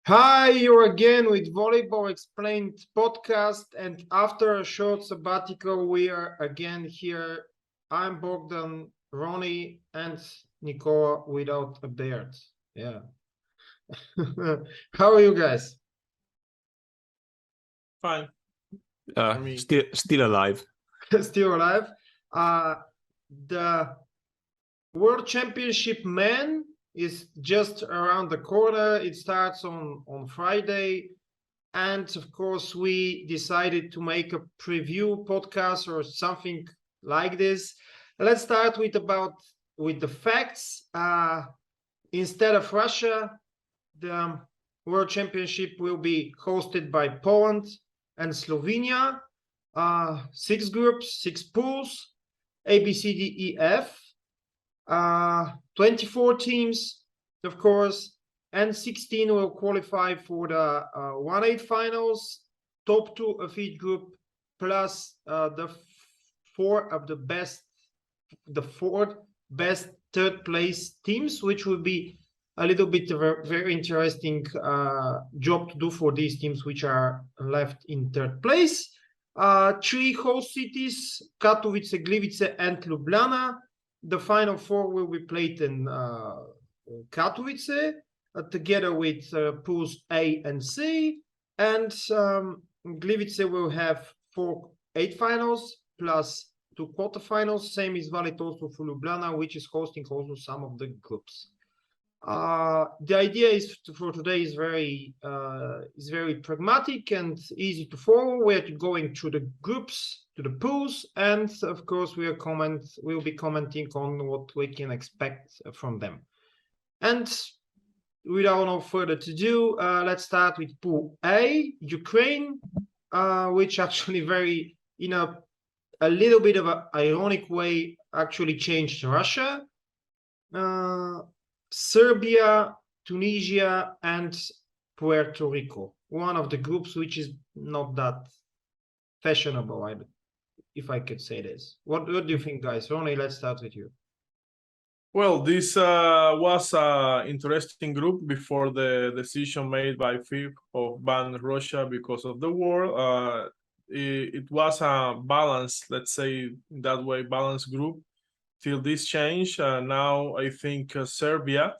Hi, you're again with Volleyball Explained podcast, and after a short sabbatical, we are again here. I'm Bogdan, Ronnie, and Nicola without a beard. Yeah. How are you guys? Fine. Still alive. Still alive. The World Championship men is just around the corner. It starts on Friday. And of course, we decided to make a preview podcast or something like this. Let's start with the facts. Instead of Russia, the World Championship will be hosted by Poland and Slovenia. 6 groups, 6 pools, A, B, C, D, E, F. 24 teams, of course, and 16 will qualify for the 1/8 finals, top 2 of each group, plus the four best third place teams, which will be a little bit of a very interesting job to do for these teams which are left in third place. 3 host cities, Katowice, Gliwice, and Ljubljana. The final 4 will be played in Katowice, together with pools A and C, and Gliwice will have 4 8 finals plus 2 quarterfinals. Same is valid also for Ljubljana, which is hosting also some of the groups. The idea is for today is very pragmatic and easy to follow. We're going through the groups, to the pools, and of course we'll be commenting on what we can expect from them. And without no further ado, let's start with Pool A, Ukraine, which actually very in a little bit of an ironic way actually changed Russia. Serbia, Tunisia, and Puerto Rico. One of the groups which is not that fashionable, if I could say this. What do you think, guys? Ronnie, let's start with you. Well, this was an interesting group before the decision made by FIF of ban Russia because of the war. It was a balanced, let's say that way, balanced group till this change. Now I think Serbia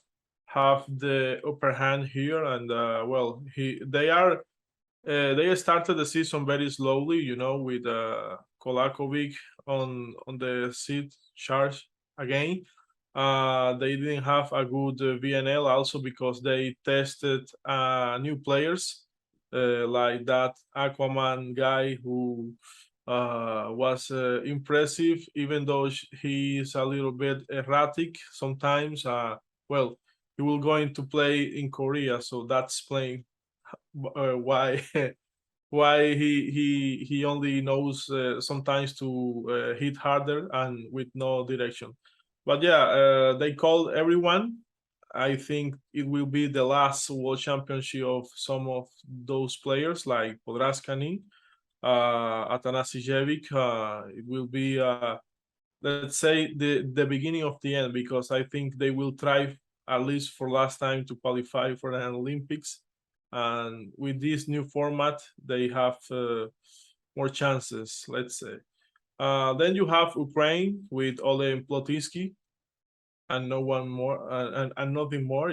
have the upper hand here, and they started the season very slowly, with Kolakovic on the seat charge again. They didn't have a good VNL also because they tested new players like that Aquaman guy who was impressive, even though he is a little bit erratic sometimes. He will going to play in Korea, so that's playing why why he only knows sometimes to hit harder and with no direction. But yeah, they called everyone. I think it will be the last World Championship of some of those players like Podraskani, Atanasijevic. It will be, let's say, the beginning of the end, because I think they will try at least for last time to qualify for the Olympics. And with this new format, they have more chances, let's say. Then you have Ukraine with Ole Plotinsky and no one more and nothing more.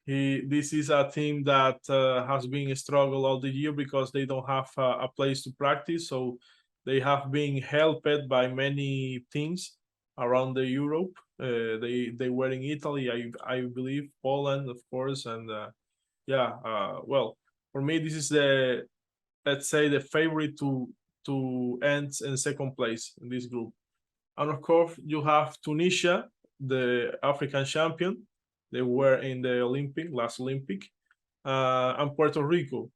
This is a team that has been a struggle all the year because they don't have a place to practice. So they have been helped by many teams around the Europe. They were in Italy, I believe, Poland, of course, and for me, this is let's say the favorite to end in second place in this group. And of course, you have Tunisia, the African champion. They were in the last Olympic, and Puerto Rico.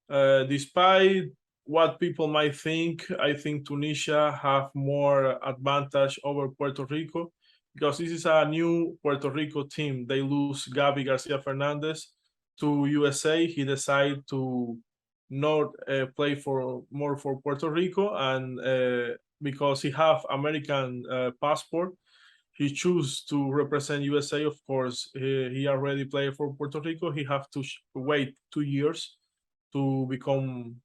Despite what people might think, I think Tunisia have more advantage over Puerto Rico because this is a new Puerto Rico team. They lose Gabi Garcia Fernandez to USA. He decided to not play for Puerto Rico, and because he have American passport, he choose to represent USA, of course, he already played for Puerto Rico. He have to wait 2 years to become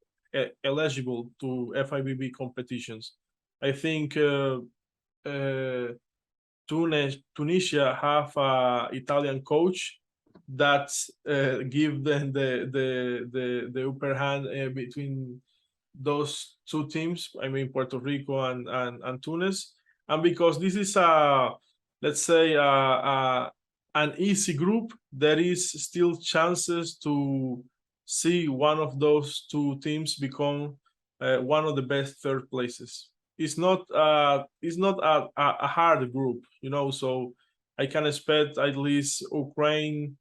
eligible to FIVB competitions. I think Tunisia have a Italian coach that give them the upper hand between those two teams. I mean Puerto Rico and Tunis, and because this is let's say an easy group, there is still chances to see one of those two teams become one of the best third places. It's not a hard group, you know. So I can expect at least Ukraine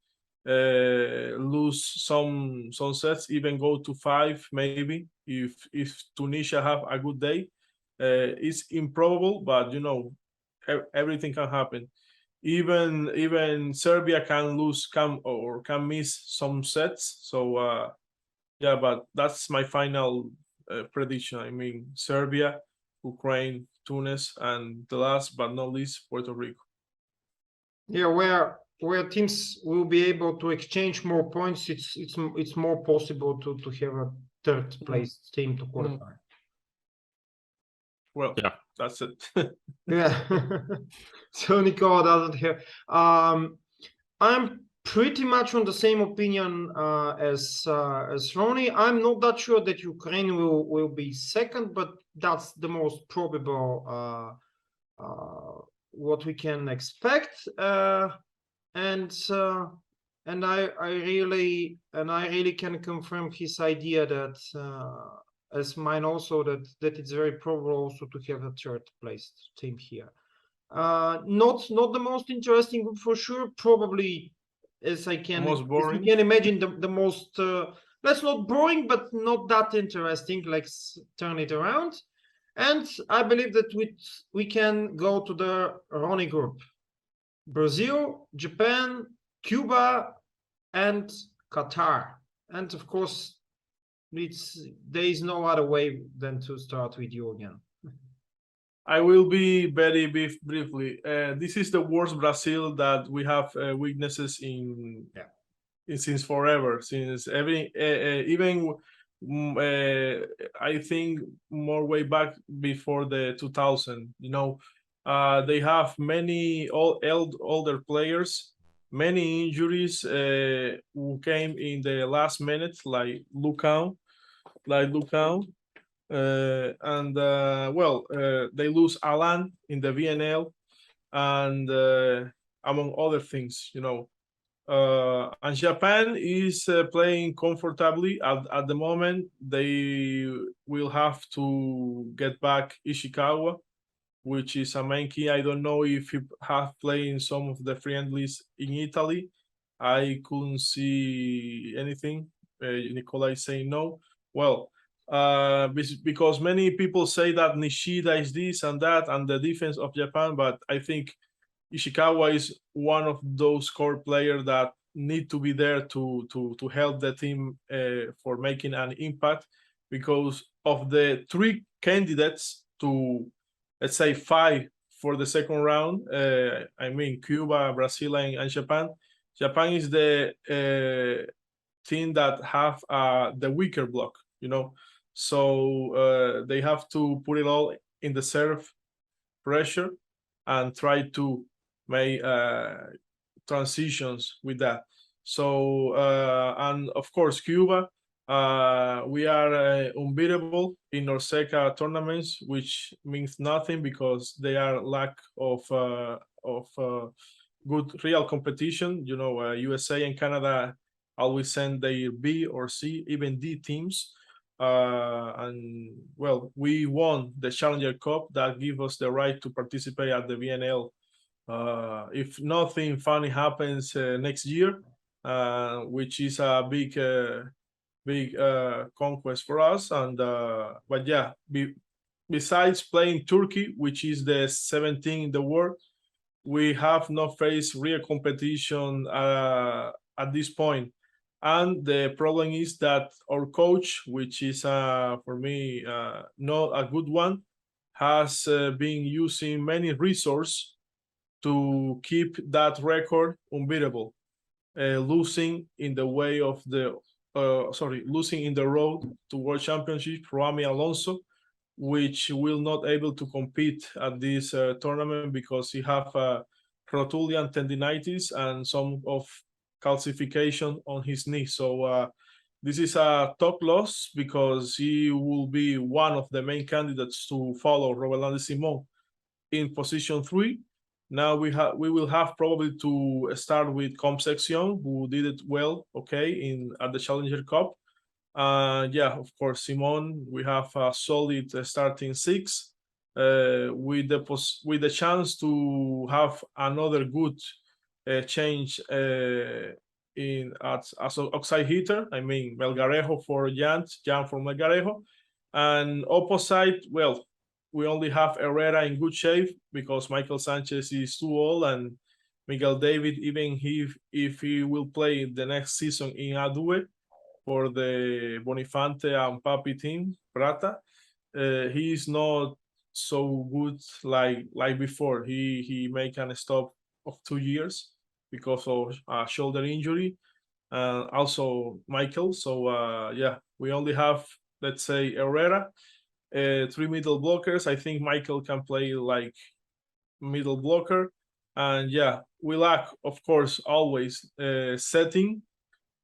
lose some sets, even go to 5 maybe if Tunisia have a good day. It's improbable, but you know, everything can happen. Even Serbia can lose, can miss some sets. So yeah, but that's my final prediction. I mean, Serbia, Ukraine, Tunis, and the last but not least, Puerto Rico. Yeah, where teams will be able to exchange more points, it's more possible to have a third place team to qualify. Well, yeah, that's it. Yeah. So Nicola doesn't have. I'm pretty much on the same opinion as Ronnie. I'm not that sure that Ukraine will be second, but that's the most probable what we can expect. And I really can confirm his idea that as mine also that it's very probable also to have a third place team here. Not the most interesting group for sure. Probably as you can imagine the most that's not boring but not that interesting. Let's turn it around. And I believe that we can go to the Ronnie group. Brazil, Japan, Cuba, and Qatar. And of course, there is no other way than to start with you again. I will be very briefly. This is the worst Brazil that we have weaknesses in since forever, since even I think more way back before the 2000. You know, they have many older players, many injuries who came in the last minute, like Lucão. They lose Alan in the VNL, and among other things, you know. And Japan is playing comfortably at the moment. They will have to get back Ishikawa, which is a main key. I don't know if he have played in some of the friendlies in Italy. I couldn't see anything. Nicola is saying no. Well, because many people say that Nishida is this and that and the defense of Japan, but I think Ishikawa is one of those core players that need to be there to help the team for making an impact, because of the 3 candidates to, let's say, 5 for the second round. I mean, Cuba, Brazil, and Japan. Japan is the team that have the weaker block, you know. So they have to put it all in the serve pressure and try to make transitions with that. So and of course Cuba, we are unbeatable in Norseca tournaments, which means nothing because they are lack of good real competition. You know, USA and Canada always send their B or C, even D teams. And well, we won the Challenger Cup that give us the right to participate at the VNL. If nothing funny happens next year, which is a big conquest for us. And but yeah, besides playing Turkey, which is the 17th in the world, we have not faced real competition at this point. And the problem is that our coach, which is for me not a good one, has been using many resources to keep that record unbeatable, losing in the way of the losing in the road to World Championship, Rami Alonso, which will not able to compete at this tournament because he have rotulian tendinitis and some of calcification on his knee. So this is a tough loss because he will be one of the main candidates to follow Roland Simon in position 3. Now we will have probably to start with Concepcion, who did it well, okay, at the Challenger Cup. Yeah, of course, Simon. We have a solid starting 6 with the chance to have another good change as outside hitter. I mean, Melgarejo for Jan for Melgarejo, and opposite. Well, we only have Herrera in good shape because Michael Sanchez is too old, and Miguel David, even if he will play the next season in Adue for the Bonifante and Papi team, Prata, he is not so good like before. He make a stop of 2 years because of a shoulder injury, and also Michael. So yeah, we only have, let's say, Herrera, 3 middle blockers. I think Michael can play like middle blocker, and yeah, we lack, of course, always setting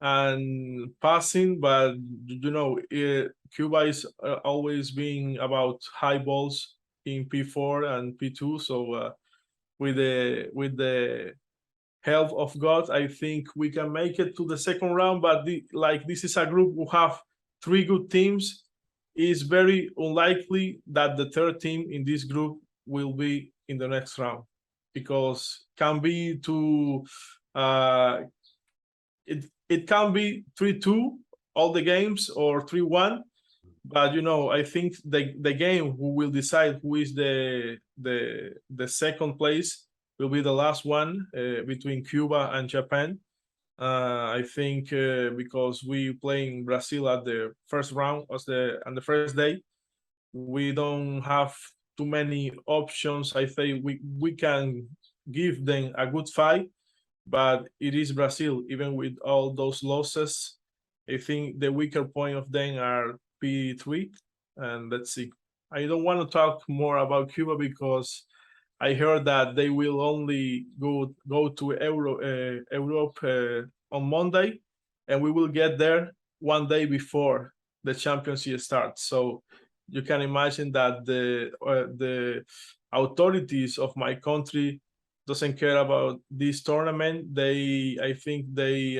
and passing, but you know, Cuba is always being about high balls in P4 and P2. So with the help of God, I think we can make it to the second round. But this is a group who have 3 good teams. It's very unlikely that the third team in this group will be in the next round, because can be to it can be 3-2 all the games or 3-1, but you know, I think the game who will decide who is the second place will be the last one between Cuba and Japan. I think because we playing Brazil at the first round on the first day, we don't have too many options. I think we can give them a good fight, but it is Brazil. Even with all those losses, I think the weaker point of them are P3, and let's see. I don't want to talk more about Cuba because I heard that they will only go to Europe on Monday, and we will get there one day before the championship starts. So you can imagine that the authorities of my country doesn't care about this tournament. I think they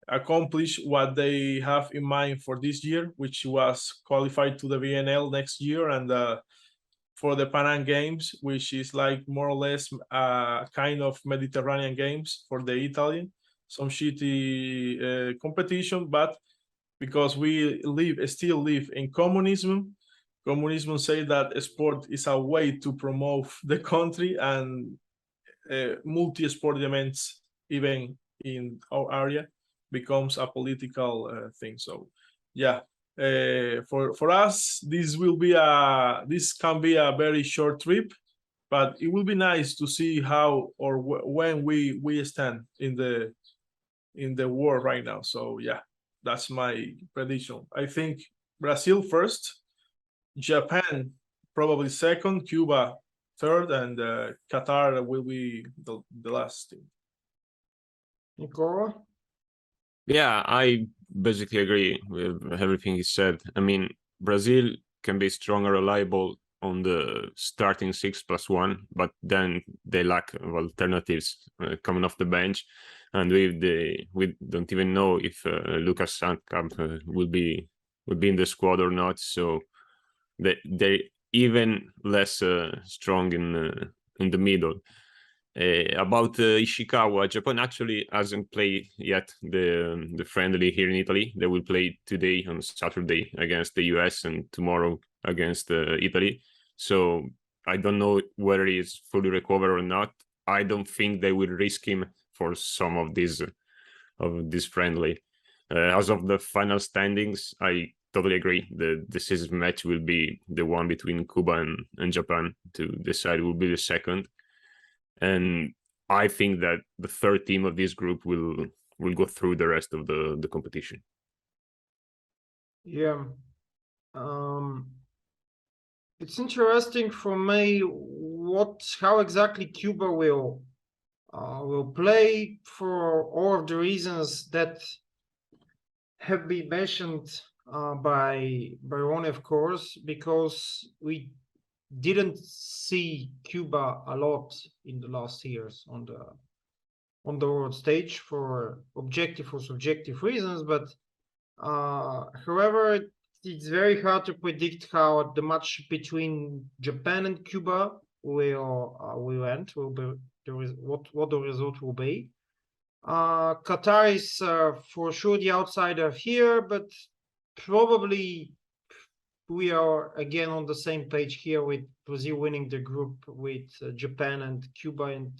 accomplish what they have in mind for this year, which was qualified to the VNL next year, and for the Pan Am Games, which is like more or less kind of Mediterranean Games for the Italian, some shitty competition, but because we still live in communism say that sport is a way to promote the country, and multi-sport events, even in our area, becomes a political thing. So yeah, for us, this can be a very short trip, but it will be nice to see how or when we stand in the war right now. So yeah, that's my prediction. I think Brazil first, Japan probably second, Cuba third, and Qatar will be the last team. Nicola? Yeah, I basically agree with everything he said. I mean, Brazil can be strong and reliable on the starting 6+1, but then they lack of alternatives coming off the bench, and we don't even know if Lucas Sandkamp will be in the squad or not. So they're even less strong in the middle. About Ishikawa, Japan actually hasn't played yet the friendly here in Italy. They will play today on Saturday against the US and tomorrow against Italy. So I don't know whether he is fully recovered or not. I don't think they will risk him for some of this friendly. As of the final standings, I totally agree. The decisive match will be the one between Cuba and Japan to decide who will be the second. and I think that the third team of this group will go through the rest of the competition. Yeah. It's interesting for me how exactly Cuba will play, for all of the reasons that have been mentioned by Ronnie, of course, because we didn't see Cuba a lot in the last years on the world stage for objective or subjective reasons. But however, it's very hard to predict how the match between Japan and Cuba will end. What the result will be. Qatar is for sure the outsider here, but probably we are again on the same page here, with Brazil winning the group, with Japan and Cuba in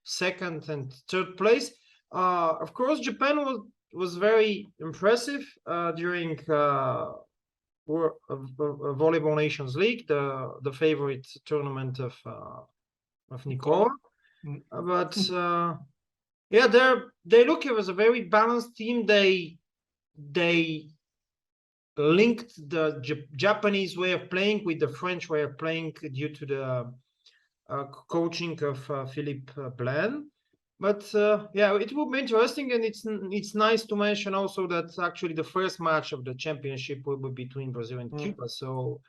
second and third place. Of course, Japan was very impressive during Volleyball Nations League, the favorite tournament of Nicola. But yeah, they look as a very balanced team. They linked the Japanese way of playing with the French way of playing due to the coaching of Philippe Blanc. But yeah, it will be interesting, and it's nice to mention also that actually the first match of the championship will be between Brazil and Cuba. So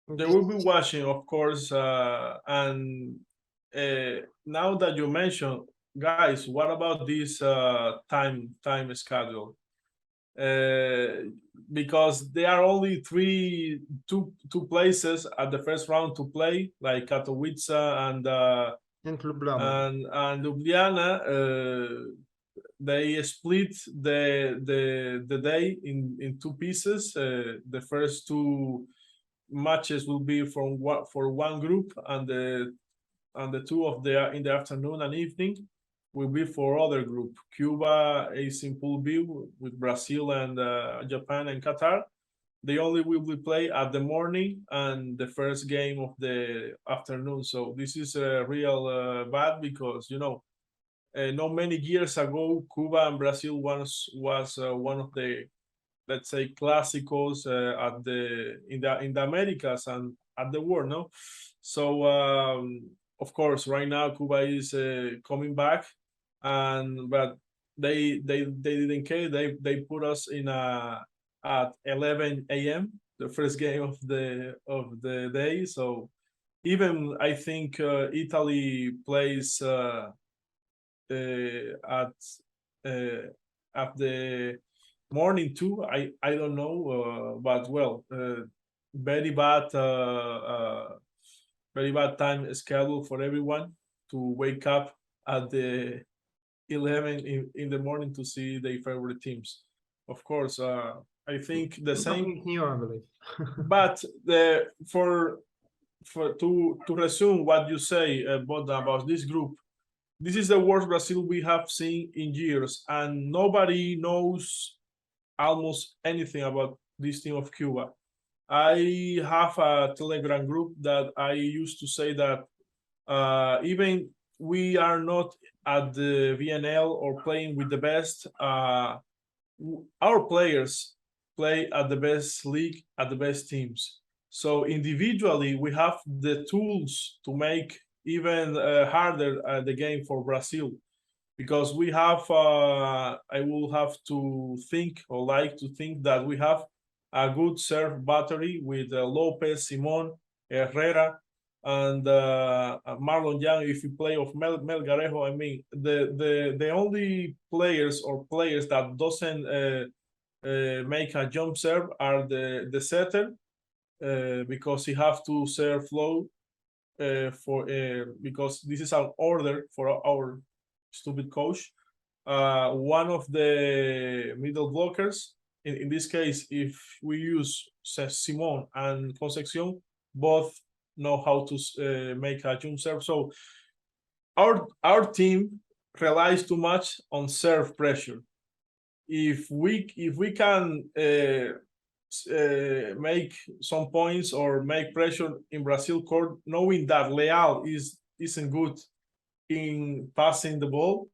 they will be watching, of course. And now that you mentioned, guys, what about this time schedule? Because there are only two places at the first round to play, like Katowice and Ljubljana. They split the day in two pieces. The first two matches will be for one group, and the two in the afternoon and evening will be for other group. Cuba is in Pool B with Brazil and Japan and Qatar. They only will play at the morning and the first game of the afternoon. So this is real bad, because not many years ago, Cuba and Brazil was one of the, let's say, clásicos in the Americas and at the world, no? So of course, right now Cuba is coming back, but they didn't care. They put us in at 11 a.m. the first game of the day. So even I think Italy plays at the morning too. I don't know, but well, very bad time schedule for everyone to wake up at the 11 in the morning to see their favorite teams. Of course, I think the same. New, I believe. But to resume what you say, Bogdan, about this group, this is the worst Brazil we have seen in years, and nobody knows almost anything about this team of Cuba. I have a Telegram group that I used to say that even we are not at the VNL or playing with the best, our players play at the best league, at the best teams. So individually, we have the tools to make even harder the game for Brazil, because we have, I will have to think, or like to think, that we have a good serve battery with Lopez, Simon, Herrera, and Marlon Young. If you play of Melgarejo, I mean, the only players that doesn't make a jump serve are the setter, because he have to serve low because this is an order for our stupid coach. One of the middle blockers, in this case, if we use Simon and Concepcion, both know how to make a jump serve. So our team relies too much on serve pressure. If we can make some points or make pressure in Brazil court, knowing that Leal is isn't good in passing the ball,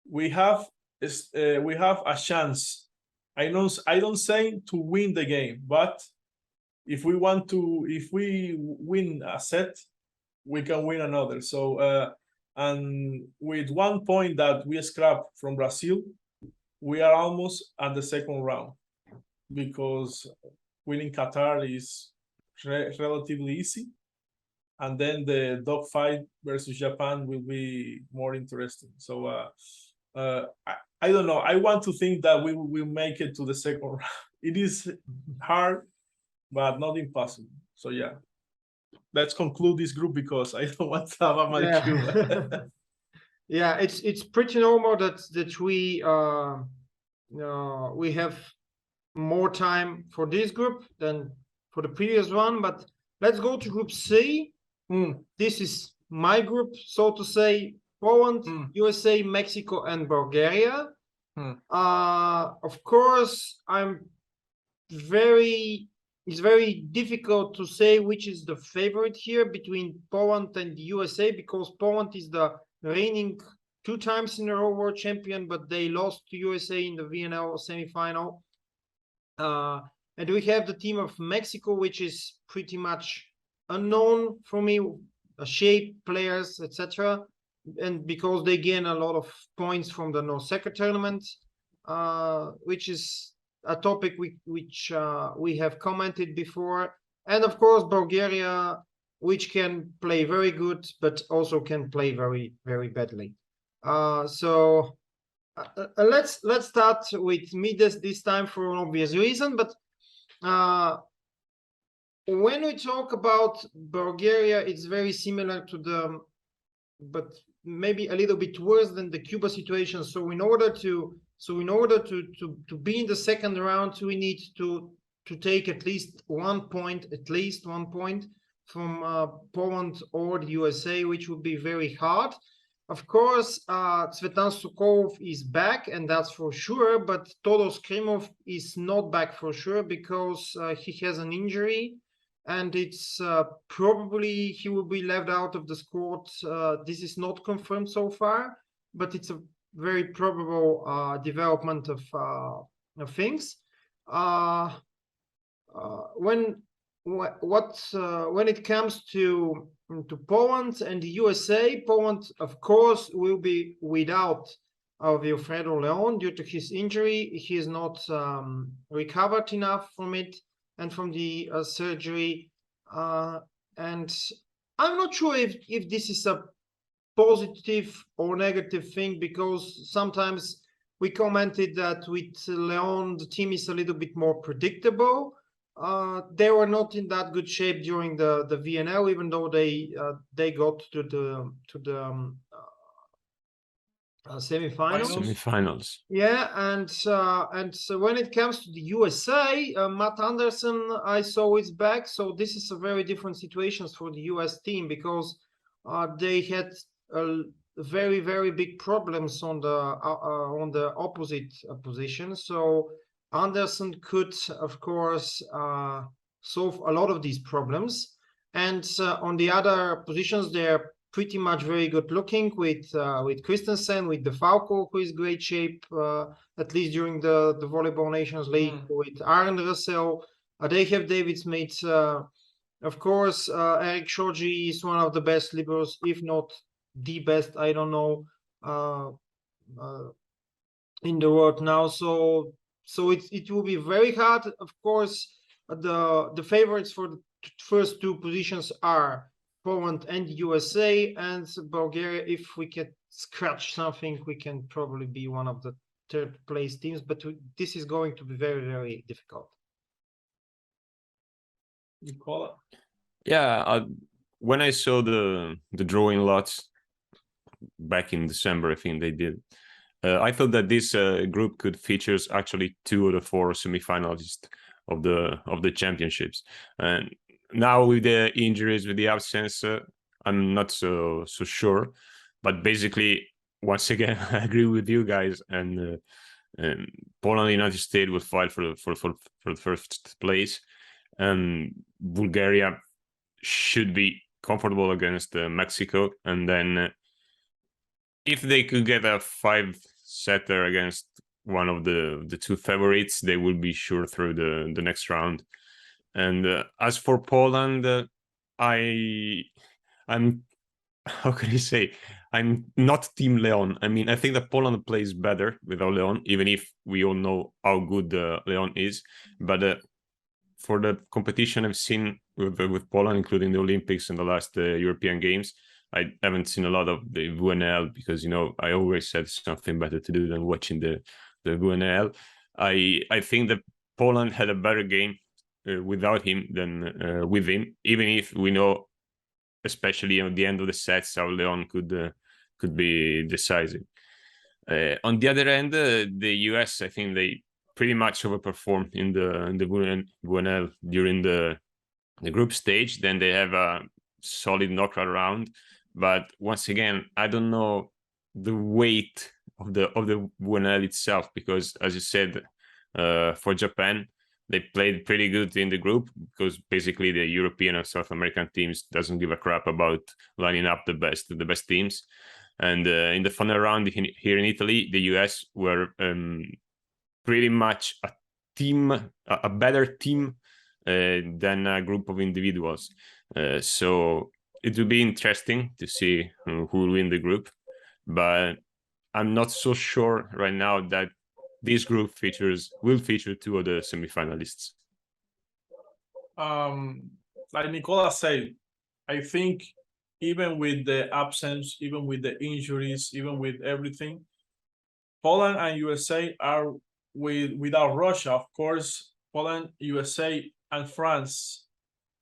we have a chance. I don't say to win the game, but if we win a set, we can win another. So and with 1 point that we scrapped from Brazil, we are almost at the second round, because winning Qatar is relatively easy, and then the dogfight versus Japan will be more interesting. So I don't know. I want to think that we will make it to the second round. It is hard, but not impossible. So yeah, let's conclude this group, because I don't want to have a Cuba. Yeah, it's pretty normal that we have more time for this group than for the previous one. But let's go to Group C. This is my group, so to say. Poland, USA, Mexico, and Bulgaria. Of course, it's very difficult to say which is the favorite here between Poland and the USA, because Poland is the reigning 2 times in a row world champion, but they lost to USA in the VNL semifinal. And we have the team of Mexico, which is pretty much unknown for me, shape, players, etc. And because they gain a lot of points from the No-Second tournament, which is a topic which we have commented before. And of course, Bulgaria, which can play very good, but also can play very, very badly. So let's start with me this time for an obvious reason. But when we talk about Bulgaria, it's very similar to but maybe a little bit worse than the Cuba situation. So in order to be in the second round, we need to take at least 1 point, from Poland or the USA, which would be very hard. Of course, Tsvetan Sukovov is back, and that's for sure, but Todos Krimov is not back for sure, because he has an injury, and it's probably he will be left out of the squad. This is not confirmed so far, but it's a very probable development of things. When it comes to Poland and the USA, Poland, of course, will be without Wilfredo Leon due to his injury. He is not recovered enough from it and from the surgery. And I'm not sure if this is a positive or negative thing, because sometimes we commented that with Leon, the team is a little bit more predictable. They were not in that good shape during the VNL, even though they got to the semifinals. Yeah, and so when it comes to the USA, Matt Anderson, I saw is back. So this is a very different situation for the US team, because they had very, very big problems on the opposite position. So Anderson could, of course, solve a lot of these problems. And on the other positions, they're pretty much very good looking with Christensen, with DeFalco, who is great shape, at least during the Volleyball Nations League, with Aaron Russell. They have David Smith. Of course, Eric Shoji is one of the best liberos, if not the best, I don't know, in the world now. So it will be very hard. Of course, the favorites for the first 2 positions are Poland and USA, and Bulgaria. If we can scratch something, we can probably be one of the 3rd place teams, but this is going to be very, very difficult. Nicola? Yeah, when I saw the drawing lots back in December, I think they did, I thought that this group could feature actually 2 of the 4 semifinalists of the championships. And now with the injuries, with the absence, I'm not so sure. But basically, once again, I agree with you guys. And Poland and the United States will fight for the first place. And Bulgaria should be comfortable against Mexico, and then if they could get a 5-setter against one of the two favorites, they will be sure through the next round. And as for Poland, I'm how can I say, I'm not Team Leon. I mean, I think that Poland plays better without Leon, even if we all know how good Leon is. But for the competition I've seen with Poland, including the Olympics and the last European Games, I haven't seen a lot of the VNL because, you know, I always said something better to do than watching the VNL. I think that Poland had a better game without him than with him, even if we know, especially at the end of the sets, how Leon could be decisive. On the other end, the US, I think they pretty much overperformed in the VNL during the group stage. Then they have a solid knockout round, but once again, I don't know the weight of the VNL itself, because as you said, for Japan, they played pretty good in the group because basically the European and South American teams doesn't give a crap about lining up the best teams. And in the final round here in Italy, the US were pretty much a better team than a group of individuals. So it will be interesting to see who will win the group, but I'm not so sure right now that this group will feature two of the semifinalists. Like Nicola said, I think even with the absence, even with the injuries, even with everything, Poland and USA are without Russia. Of course, Poland, USA, and France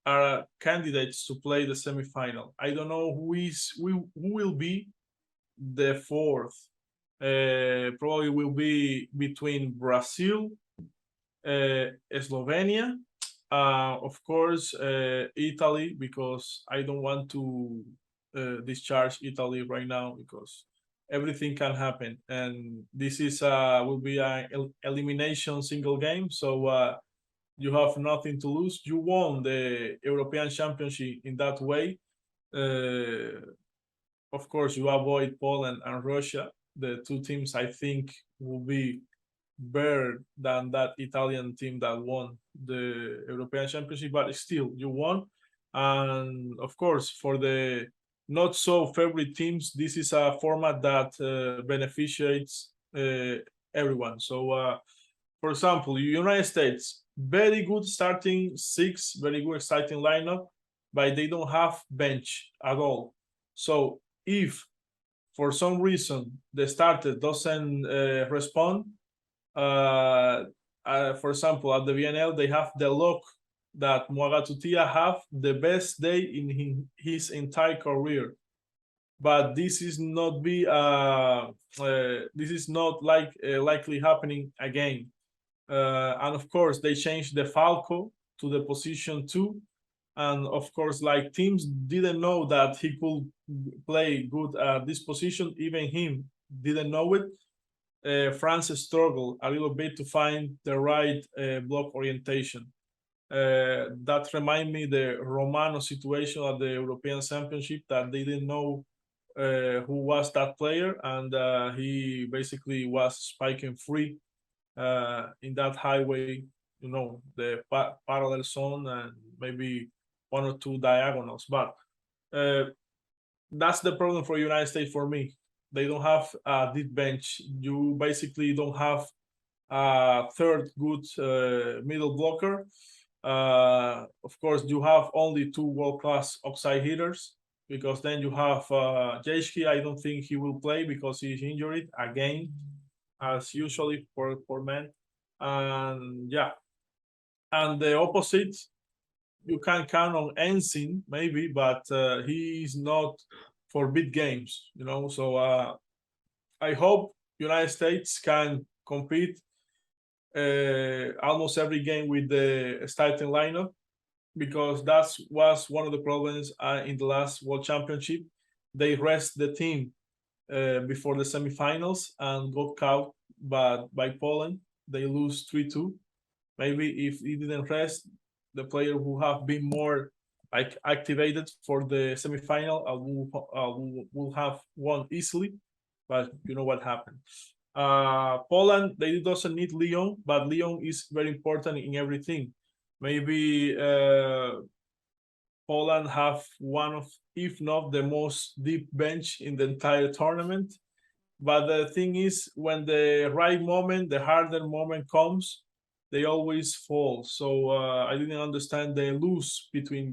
are candidates to play the semifinal. I don't know who will be the fourth. Probably will be between Brazil, Slovenia, of course, Italy, because I don't want to discharge Italy right now because everything can happen, and this is will be an elimination single game, so you have nothing to lose. You won the European Championship in that way. Of course, you avoid Poland and Russia. The two teams I think will be better than that Italian team that won the European Championship, but still you won. And of course, for the not so favorite teams, this is a format that beneficiates everyone. So, for example, United States, very good starting six, very good exciting lineup, but they don't have bench at all. So if for some reason the starter doesn't respond, for example, at the VNL, they have the luck that Muagatutia have the best day in his entire career. But this is not likely happening again. And of course, they changed the Falco to the position 2. And of course, like teams didn't know that he could play good at this position. Even him didn't know it. France struggled a little bit to find the right block orientation. That remind me the Romano situation at the European Championship, that they didn't know who was that player, and he basically was spiking free in that highway, you know, the parallel zone and maybe one or two diagonals. But that's the problem for United States for me. They don't have a deep bench. You basically don't have a third good middle blocker. Of course, you have only two world-class outside hitters, because then you have Jejki. I don't think he will play because he's injured again, as usually for men. And yeah, and the opposite, you can count on Ensign maybe, but he's not for big games, you know. So I hope United States can compete almost every game with the starting lineup, because that was one of the problems in the last World Championship. They rest the team before the semifinals and got caught by Poland. They lose 3-2. Maybe if he didn't rest the player who have been more like activated for the semifinal, will have won easily, but you know what happened. Poland, they doesn't need Lyon, but Lyon is very important in everything. Maybe Poland have one of, if not the most deep bench in the entire tournament. But the thing is, when the right moment, the harder moment comes, they always fall. So I didn't understand the lose between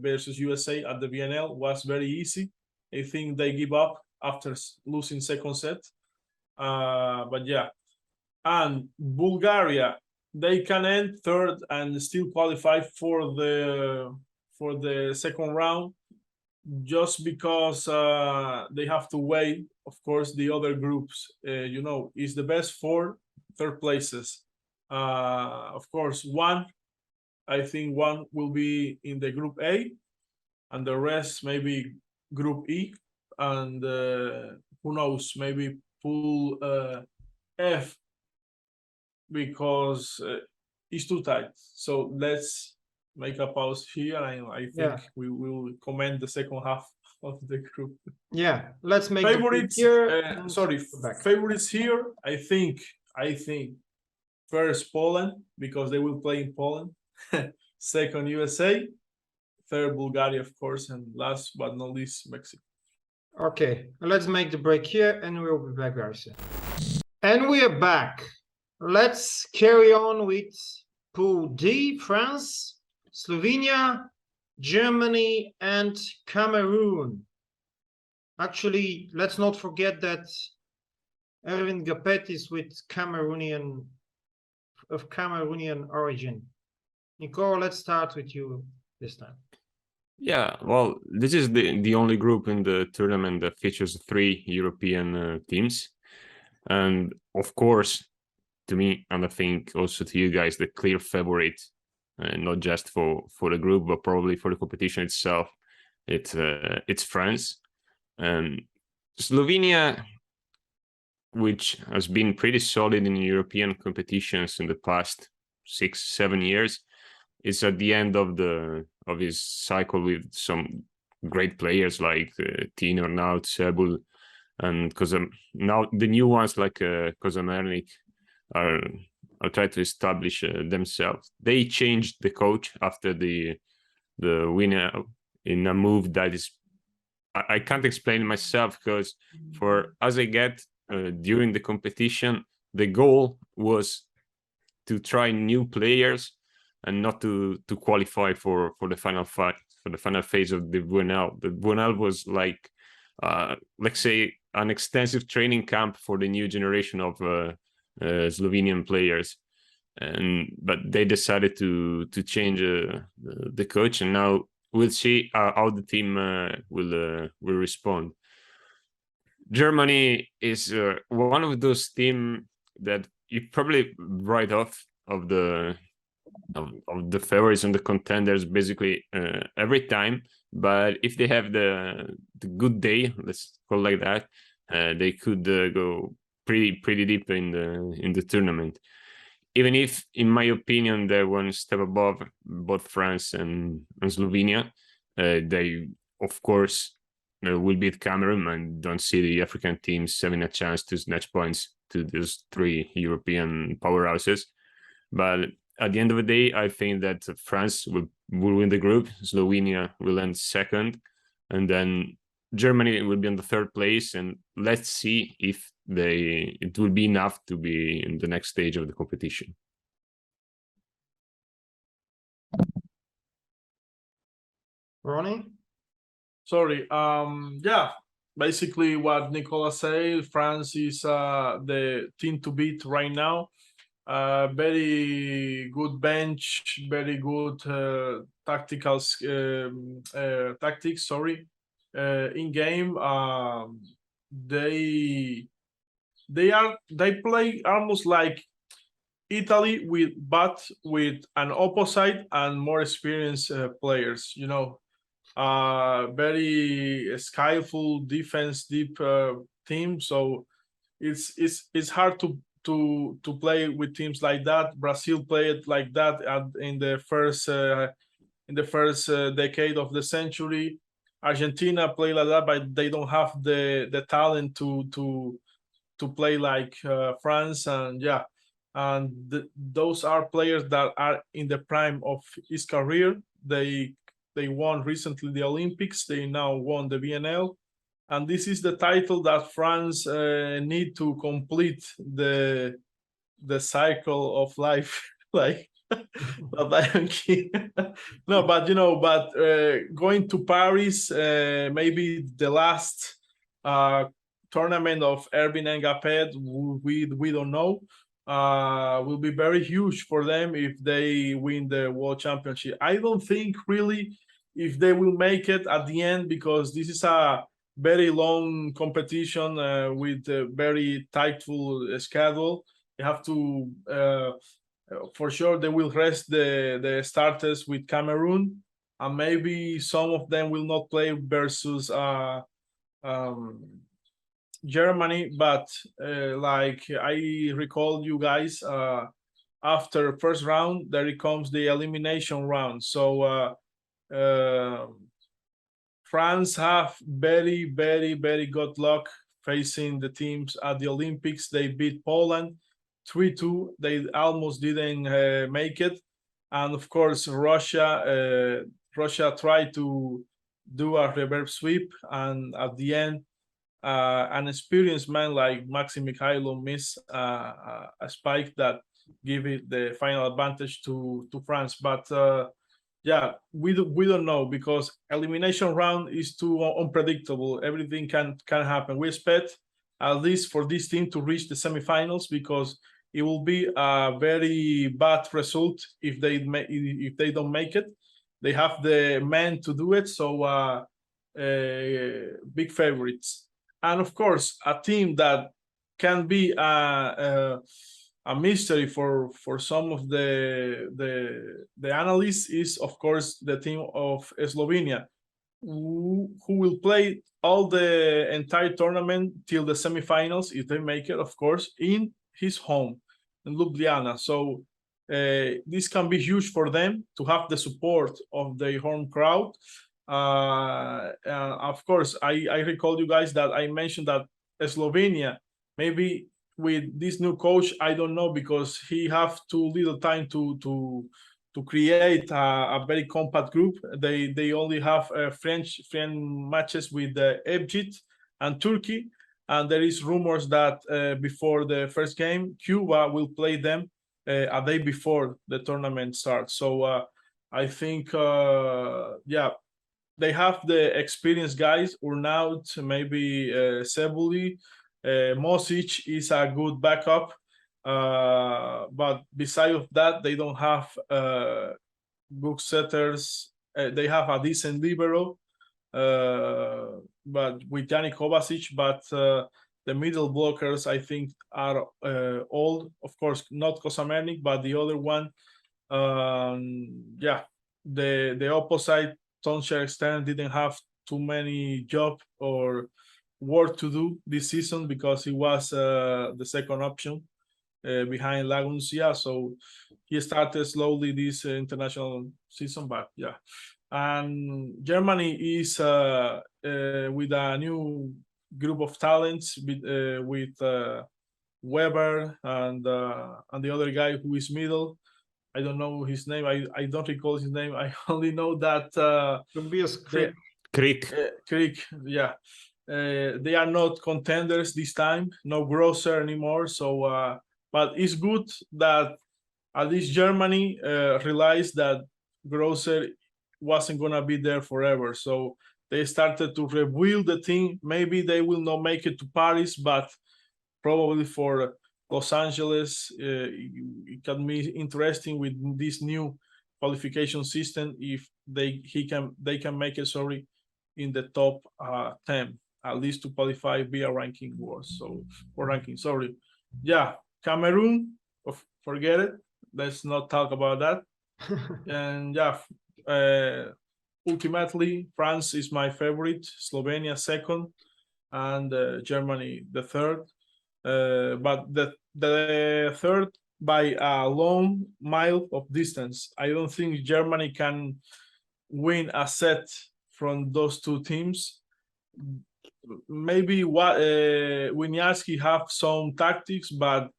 versus USA at the VNL was very easy. I think they give up after losing second set. But yeah, and Bulgaria, they can end third and still qualify for the second round, just because they have to wait. Of course, the other groups, is the best four third places. Of course, I think one will be in the group A, and the rest maybe group E, and who knows, maybe pool F, because it's too tight. So let's make a pause here, and I think we will comment the second half of the group. Yeah, let's make favorites here. Favorites here. I think first Poland, because they will play in Poland. Second USA, third Bulgaria, of course, and last but not least Mexico. Okay, let's make the break here, and we'll be back very soon. And we are back. Let's carry on with Pool D: France, Slovenia, Germany, and Cameroon. Actually, let's not forget that Erwin Gapet is of Cameroonian origin. Nicola, let's start with you this time. Yeah, well, this is the only group in the tournament that features 3 European teams. And of course, to me, and I think also to you guys, the clear favorite, not just for the group, but probably for the competition itself, it's France. And Slovenia, which has been pretty solid in European competitions in the past 6-7 years, is at the end of his cycle with some great players like Tino, Arnaud, Sebul, and now the new ones like Kozamernik are trying to establish themselves. They changed the coach after the winner in a move that is, I can't explain myself, because as I get during the competition, the goal was to try new players and not to qualify for the final phase of the VNL. The VNL was like, let's say, an extensive training camp for the new generation of Slovenian players, but they decided to change the coach, and now we'll see how the team will respond. Germany is one of those teams that you probably write off of the favorites and the contenders basically every time, but if they have the good day, let's call it like that, they could go pretty deep in the tournament. Even if, in my opinion, they're one step above both France and Slovenia, they of course will beat Cameroon, and don't see the African teams having a chance to snatch points to those 3 European powerhouses. But at the end of the day, I think that France will win the group, Slovenia will end second, and then Germany will be on the 3rd place, and let's see if it will be enough to be in the next stage of the competition. Ronnie? Sorry. Yeah, basically what Nicola said, France is the team to beat right now. Very good bench, very good tactics. Sorry, in game. They play almost like Italy but with an opposite and more experienced players. Very skillful defense, deep team. So it's hard to play with teams like that. Brazil played like that in the first in the first decade of the century. Argentina play like that, but they don't have the talent to play like France, and yeah, and those are players that are in the prime of his career. They won recently the Olympics. They now won the VNL, and this is the title that France need to complete the cycle of life, like the Lion King. No, but going to Paris, maybe the last tournament of Erwin Engapet, we don't know. Will be very huge for them if they win the World Championship. I don't think really if they will make it at the end, because this is a very long competition with a very tightful schedule. You have to for sure they will rest the starters with Cameroon, and maybe some of them will not play versus Germany. But like I recall you guys, after first round there comes the elimination round. So France have very good luck facing the teams at the Olympics. They beat Poland 3-2. They almost didn't make it, and of course Russia tried to do a reverse sweep, and at the end an experienced man like Maxim Mikhailov missed a spike that give it the final advantage to France. But yeah, we don't know, because elimination round is too unpredictable. Everything can happen. We expect at least for this team to reach the semifinals, because it will be a very bad result if they don't make it. They have the men to do it, so big favorites. And of course, a team that can be a mystery for some of the analysts is, of course, the team of Slovenia, who will play all the entire tournament till the semifinals, if they make it, of course, in his home in Ljubljana. So this can be huge for them to have the support of the home crowd. Of course, I recall you guys that I mentioned that Slovenia, maybe with this new coach, I don't know, because he have too little time to create a very compact group. They only have French matches with Egypt and Turkey, and there is rumors that before the first game, Cuba will play them a day before the tournament starts. So I think yeah, they have the experienced guys, Urnaut, maybe Sebuli. Mosic is a good backup, but beside of that, they don't have good setters. They have a decent libero, but with Yannick Kovacic. But the middle blockers, I think, are old. Of course, not Kosamernik, but the other one. Yeah, the opposite, Toncher Stern, didn't have too many job or work to do this season, because he was the second option behind Laguncia. So he started slowly this international season, but yeah. And Germany is with a new group of talents with Weber and the other guy who is middle. I don't know his name. I don't recall his name. I only know that Tobias Krick. Krick, yeah. They are not contenders this time. No Grosser anymore. So, but it's good that at least Germany realized that Grosser wasn't gonna be there forever. So they started to rebuild the team. Maybe they will not make it to Paris, but probably for Los Angeles, it can be interesting with this new qualification system if they can make it. Sorry, in the top 10, at least to qualify via ranking wars. So for ranking, sorry, yeah, Cameroon, forget it. Let's not talk about that. And yeah, ultimately, France is my favorite, Slovenia second, and Germany the third. But the third by a long mile of distance. I don't think Germany can win a set from those two teams. Maybe what Winiarski have some tactics, but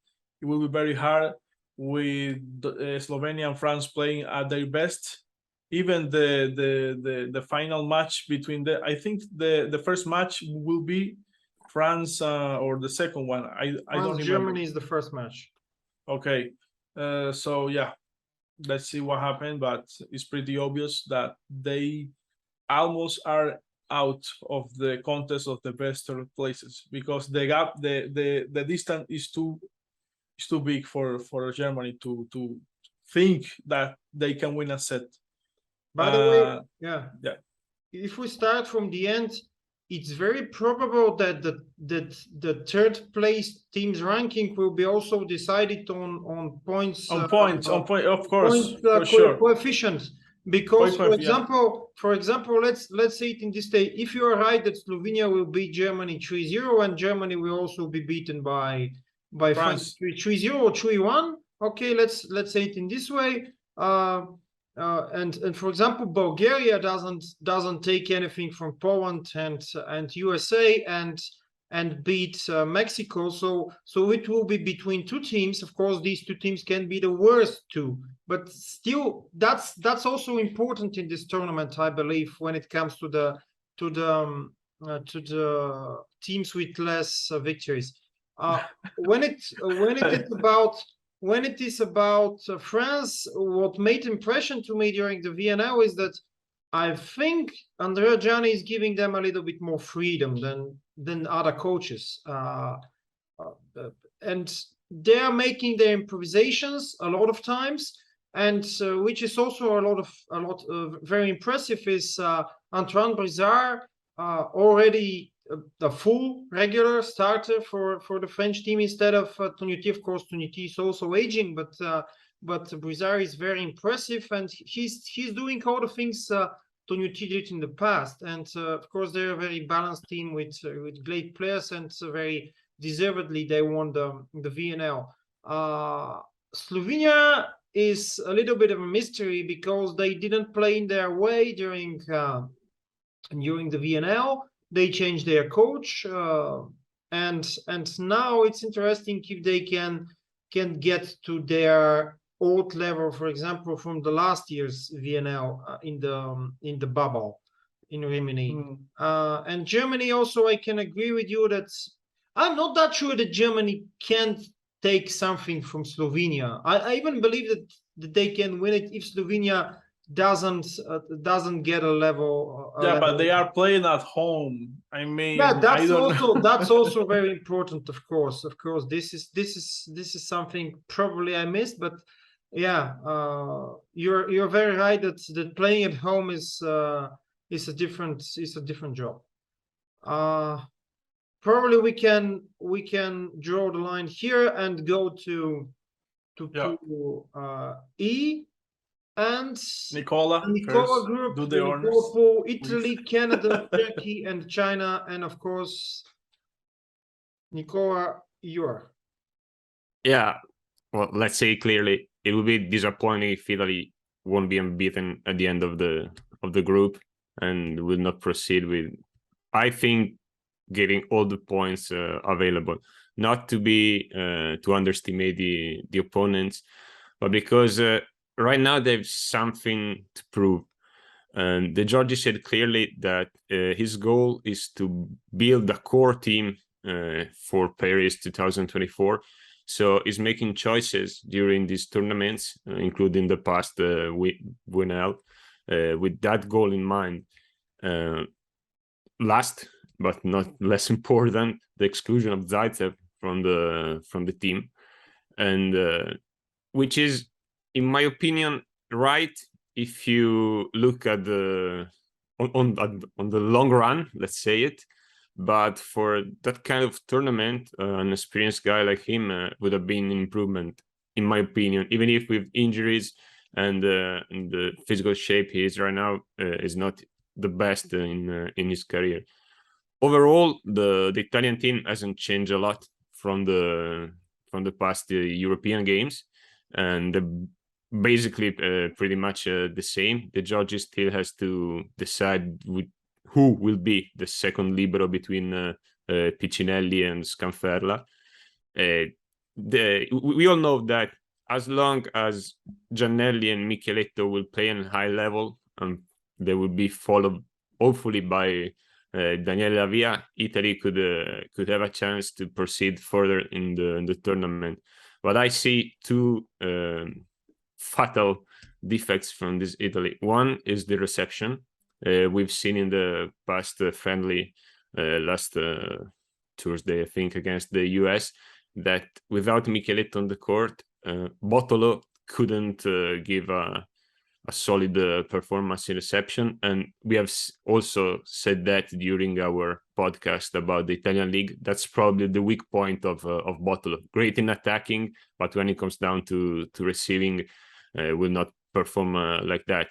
it will be very hard with Slovenia and France playing at their best. Even the final match between I think the first match will be France or the second one. I don't remember. Germany is the first match. Okay, so yeah, let's see what happened, but it's pretty obvious that they almost are out of the contest of the best third places, because the gap, the distance is too big for Germany to think that they can win a set. By the way, yeah. If we start from the end, it's very probable that the third place team's ranking will be also decided on points. Of course, point, for sure. Coefficient. Because, for example, let's say it in this way: if you are right that Slovenia will beat Germany 3-0, and Germany will also be beaten by France 3-0 or 3-1. Okay, let's say it in this way. And for example, Bulgaria doesn't take anything from Poland and USA and beat Mexico. So it will be between two teams. Of course, these two teams can be the worst two, but still, that's also important in this tournament, I believe, when it comes to the teams with less victories. When it is about France, what made impression to me during the VNL is that I think Andrea Gianni is giving them a little bit more freedom than other coaches, and they are making their improvisations a lot of times, and which is also a lot very impressive is Antoine Brizard, already the full regular starter for the French team instead of Tonuti. Of course, Tonuti is also aging, but Brizard is very impressive, and he's doing all the things Tonuti did in the past. And of course, they're a very balanced team with great players, and very deservedly they won the VNL. Slovenia is a little bit of a mystery because they didn't play in their way during the VNL. They changed their coach, and now it's interesting if they can get to their old level, for example, from the last year's VNL in the bubble in Rimini. And Germany also, I can agree with you that I'm not that sure that Germany can't take something from Slovenia. I even believe that they can win it if Slovenia doesn't get a level. But they are playing at home. I mean, that's also very important. Of course, this is something probably I missed, but yeah, you're very right that playing at home is a different job. Probably we can draw the line here and go to pool E. And Nicola group, do the honors. Pool, Italy, Canada, Turkey, and China, and of course, Nicola, you're. Yeah, well, let's say clearly, it will be disappointing if Italy won't be unbeaten at the end of the group and will not proceed with, I think, getting all the points available. Not to be to underestimate the opponents, but because right now they have something to prove. And the Georgie said clearly that his goal is to build a core team for Paris 2024. So he's making choices during these tournaments, including the past WNL, with that goal in mind. Last but not less important, the exclusion of Zaitsev from the team, and which is, in my opinion, right if you look at the on the long run, let's say it. But for that kind of tournament, an experienced guy like him would have been an improvement, in my opinion, even if with injuries and the physical shape he is right now is not the best in his career. Overall, the Italian team hasn't changed a lot from the past European games, and the basically pretty much the same. The judges still has to decide who will be the second libero between Piccinelli and Scanferla. We all know that as long as Giannelli and Micheletto will play on a high level, they will be followed hopefully by Daniele Lavia, Italy could have a chance to proceed further in the tournament. But I see two fatal defects from this Italy. One is the reception. We've seen in the past friendly last Tuesday, I think, against the US, that without Micheletto on the court, Bottolo couldn't give a solid performance in reception. And we have also said that during our podcast about the Italian league. That's probably the weak point of Bottolo. Great in attacking, but when it comes down to receiving, will not perform like that.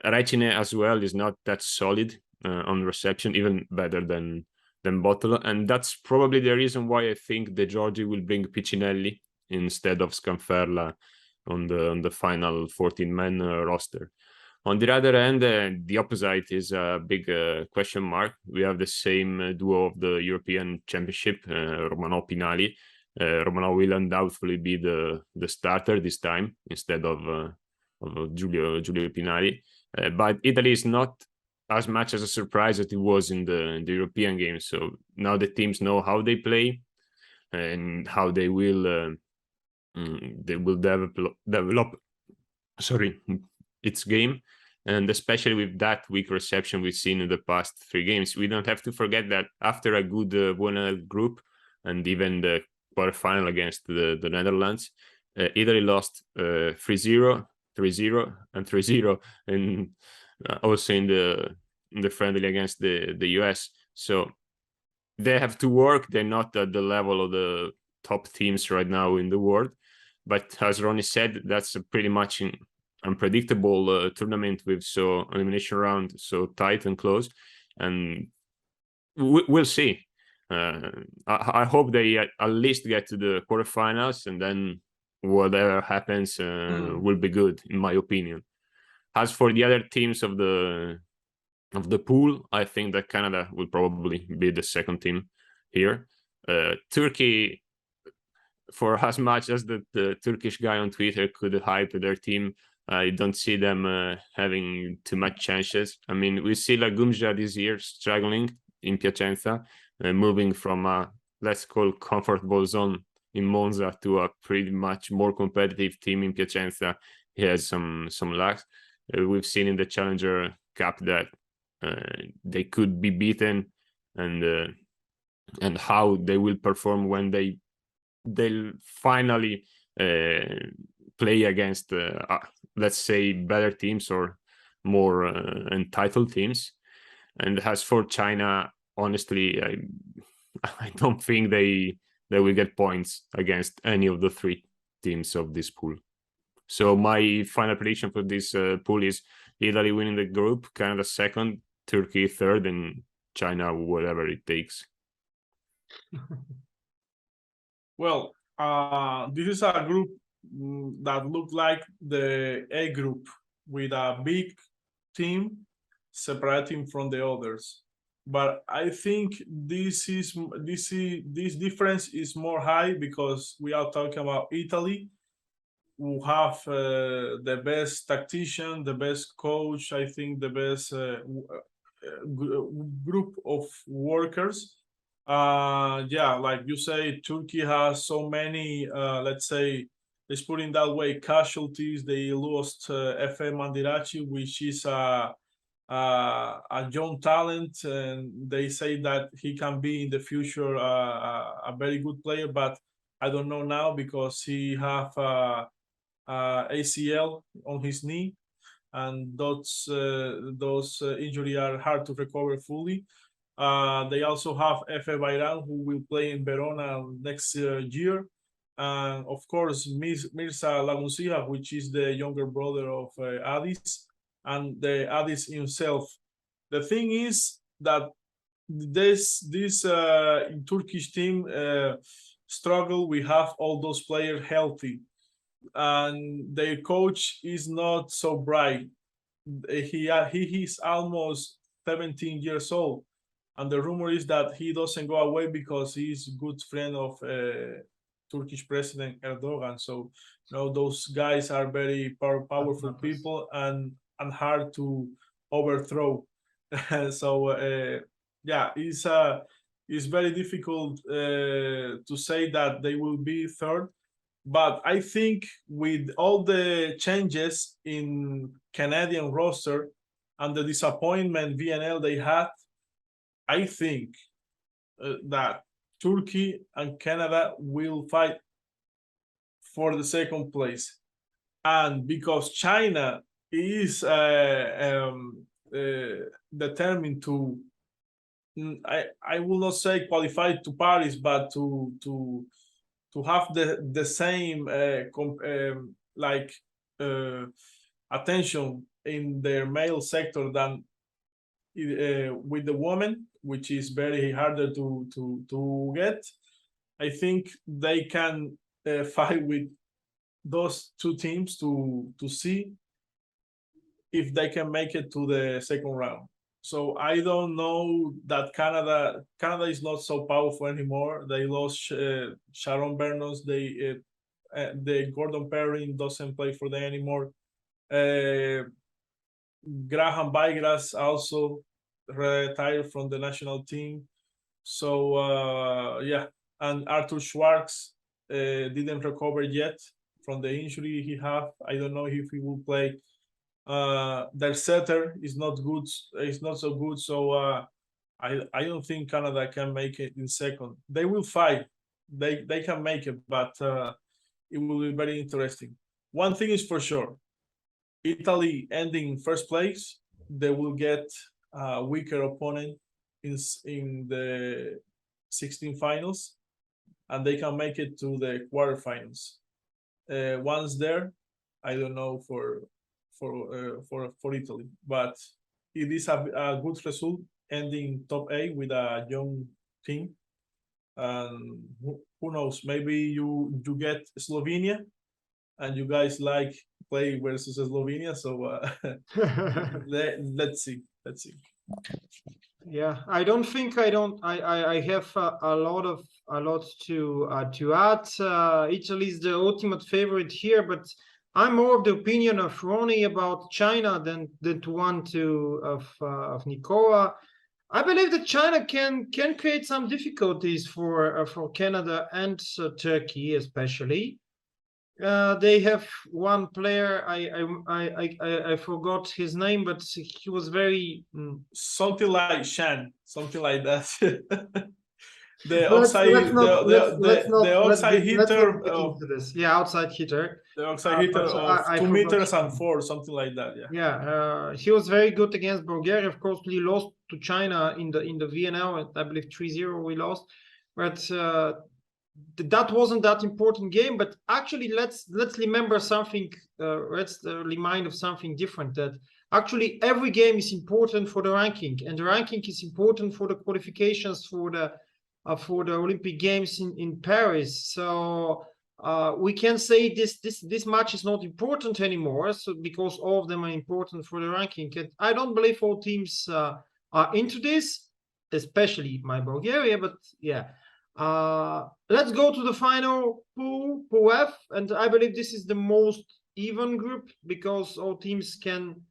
Recine as well is not that solid on reception, even better than Bottolo. And that's probably the reason why I think De Giorgi will bring Piccinelli instead of Scanferla on the final 14-man roster. On the other hand, the opposite is a big question mark. We have the same duo of the European Championship, Romano Pinali. Romano will undoubtedly be the starter this time instead of Giulio Pinali. But Italy is not as much as a surprise as it was in the European games. So now the teams know how they play and how they will develop its game. And especially with that weak reception we've seen in the past 3 games, we don't have to forget that after a good 1L group and even the quarterfinal against the Netherlands, Italy lost 3-0, 3-0, and 3-0, and also in the friendly against the US. So they have to work. They're not at the level of the top teams right now in the world. But as Ronnie said, that's a pretty much unpredictable tournament with elimination round so tight and close. And we'll see. I hope they at least get to the quarterfinals, and then whatever happens will be good, in my opinion. As for the other teams of the pool, I think that Canada will probably be the second team here. Turkey, for as much as the Turkish guy on Twitter could hype their team, I don't see them having too much chances. I mean, we see Lagumja this year struggling in Piacenza, moving from a, let's call, comfortable zone in Monza to a pretty much more competitive team in Piacenza. He has some lacks. We've seen in the Challenger Cup that they could be beaten, and how they will perform when they'll finally play against, let's say, better teams or more entitled teams. And as for China, honestly, I don't think they will get points against any of the 3 teams of this pool. So my final prediction for this pool is Italy winning the group, Canada second, Turkey third, and China whatever it takes. Well, this is a group that looked like the A group with a big team separating from the others. But I think this difference is more high because we are talking about Italy, who have the best tactician, the best coach, I think the best group of workers. Yeah, like you say, Turkey has so many, let's say, let's put it that way, casualties. They lost Efe Mandiraci, which is a young talent, and they say that he can be in the future a very good player, but I don't know now because he have ACL on his knee, and those injuries are hard to recover fully. They also have Efe Bayram, who will play in Verona next year. And of course, Mirza Lagunsia, which is the younger brother of Adis, and the Adis himself. The thing is that this Turkish team struggle. We have all those players healthy. and their coach is not so bright. He is almost 17 years old, and the rumor is that he doesn't go away because he's a good friend of Turkish President Erdogan. So those guys are very powerful people and hard to overthrow. So yeah, it's very difficult to say that they will be third. But I think with all the changes in Canadian roster and the disappointment VNL they had, I think that Turkey and Canada will fight for the second place. And because China is determined to, I will not say qualified to Paris, but to have the same attention in their male sector than with the women, which is very harder to get. I think they can fight with those two teams to see if they can make it to the second round. So I don't know that Canada is not so powerful anymore. They lost Sharon Bernos. The Gordon Perrin doesn't play for them anymore. Graham Bygras also retired from the national team. So yeah, and Arthur Schwartz didn't recover yet from the injury he had. I don't know if he will play. Their setter is not good. It's not so good. So I don't think Canada can make it in second. They will fight. They can make it, but it will be very interesting. One thing is for sure: Italy ending first place, they will get a weaker opponent in the 16 finals, and they can make it to the quarterfinals. Once there, I don't know for Italy, but it is a good result ending top 8 with a young team. And who knows? Maybe you get Slovenia, and you guys like play versus Slovenia. So let's see. Yeah, I don't think I have a lot to add. Italy is the ultimate favorite here, but I'm more of the opinion of Ronnie about China than to one of Nicola. I believe that China can create some difficulties for Canada and Turkey especially. They have one player. I forgot his name, but he was very something like Shan, something like that. The outside hitter. Yeah, outside hitter. The outside hitter of 2 meters and 4, something like that. Yeah. Yeah, he was very good against Bulgaria. Of course, we lost to China in the VNL. I believe 3-0 we lost, but that wasn't that important game. But actually, let's remember something. Let's remind of something different. That actually every game is important for the ranking, and the ranking is important for the qualifications for the Olympic Games in Paris. So we can say this match is not important anymore. So because all of them are important for the ranking, and I don't believe all teams are into this, especially my Bulgaria. But yeah. Let's go to the final pool F, and I believe this is the most even group because all teams can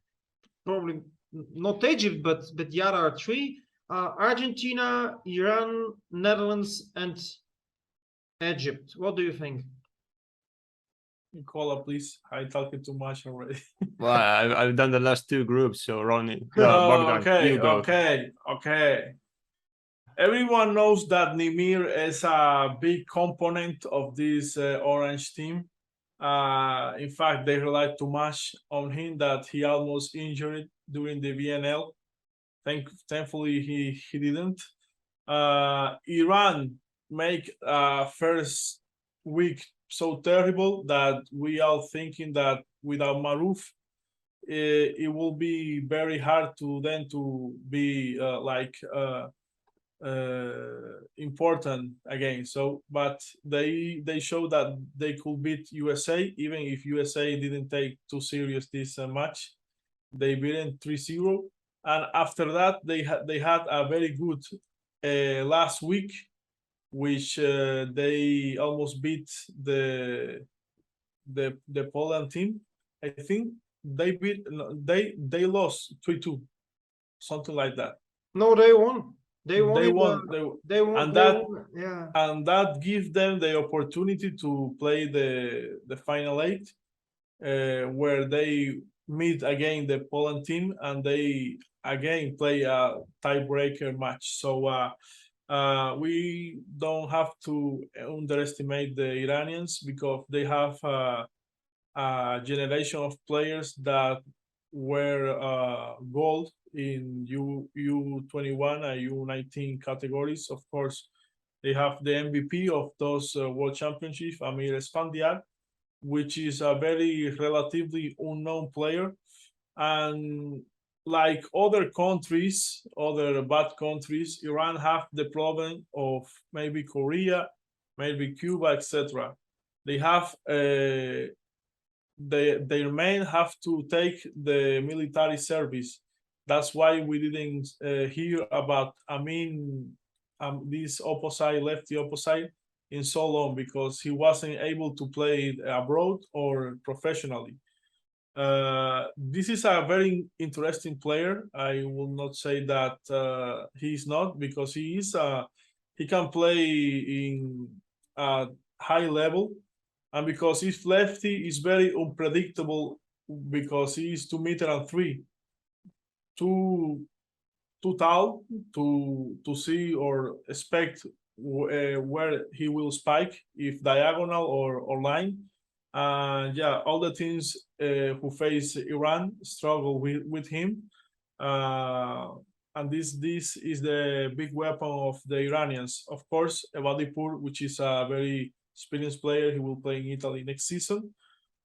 probably not Egypt, but the other three: Argentina, Iran, Netherlands, and Egypt. What do you think? Nicola, please. I talked too much already. Well, I've done the last two groups, so Ronnie. Bogdan, you go. Okay. Everyone knows that Nimir is a big component of this orange team. In fact, they relied too much on him that he almost injured during the VNL. Thankfully, he didn't. Iran make first week so terrible that we are thinking that without Maruf, it will be very hard to be important again. So, but they show that they could beat USA, even if USA didn't take too serious this match. They beat them 3-0, and after that they had a very good last week, which they almost beat the Poland team. I think they beat they lost 3-2, something like that. No, they won. They won. They in won. the- they won. And they that won, yeah. and that gives them the opportunity to play the final eight, where they meet again the Poland team, and they again play a tiebreaker match. So we don't have to underestimate the Iranians, because they have a generation of players that were gold in U21 and U19 categories. Of course, they have the MVP of those World Championships, Amir Esfandiar, which is a very relatively unknown player. And like other countries, other bad countries, Iran have the problem of maybe Korea, maybe Cuba, etc. They have their men have to take the military service. That's why we didn't hear about this opposite, lefty opposite, in so long, because he wasn't able to play abroad or professionally. This is a very interesting player. I will not say that he's not, because he is. He can play in a high level, and because he's lefty, he's very unpredictable, because he is 2 meters and 3, too tall to see or expect where he will spike, if diagonal or line. Yeah, all the teams who face Iran struggle with him, and this is the big weapon of the Iranians. Of course, Evadipur, which is a very experienced player, he will play in Italy next season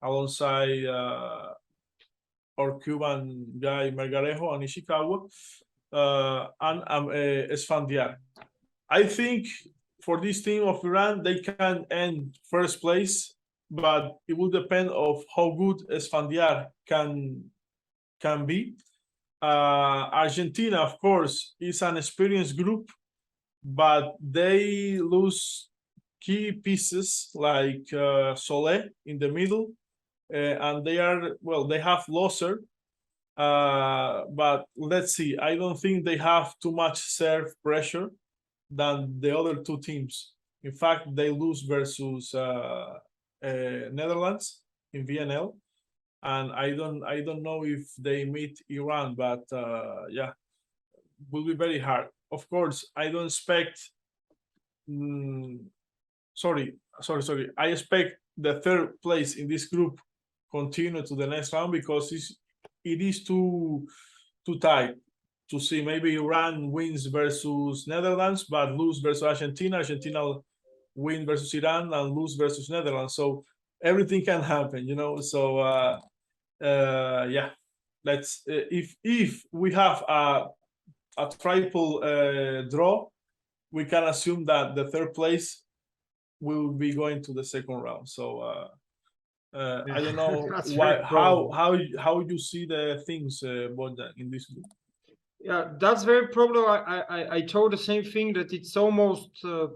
alongside our Cuban guy Margarejo and Ishikawa, and Esfandiar. I think for this team of Iran, they can end first place, but it will depend of how good Esfandiar can be. Argentina, of course, is an experienced group, but they lose key pieces like Solé in the middle, and they have Loser, but let's see. I don't think they have too much serve pressure than the other two teams. In fact, they lose versus Netherlands in VNL, and I don't know if they meet Iran, but yeah, will be very hard. Of course, I don't expect. Sorry. I expect the third place in this group continue to the next round, because it is too tight to see. Maybe Iran wins versus Netherlands, but lose versus Argentina. Argentina win versus Iran and lose versus Netherlands. So everything can happen, you know. So yeah, let's if we have a triple draw, we can assume that the third place will be going to the second round. So I don't know how you see the things, Bogdan, in this group. Yeah, that's very probable. I told the same thing, that it's almost,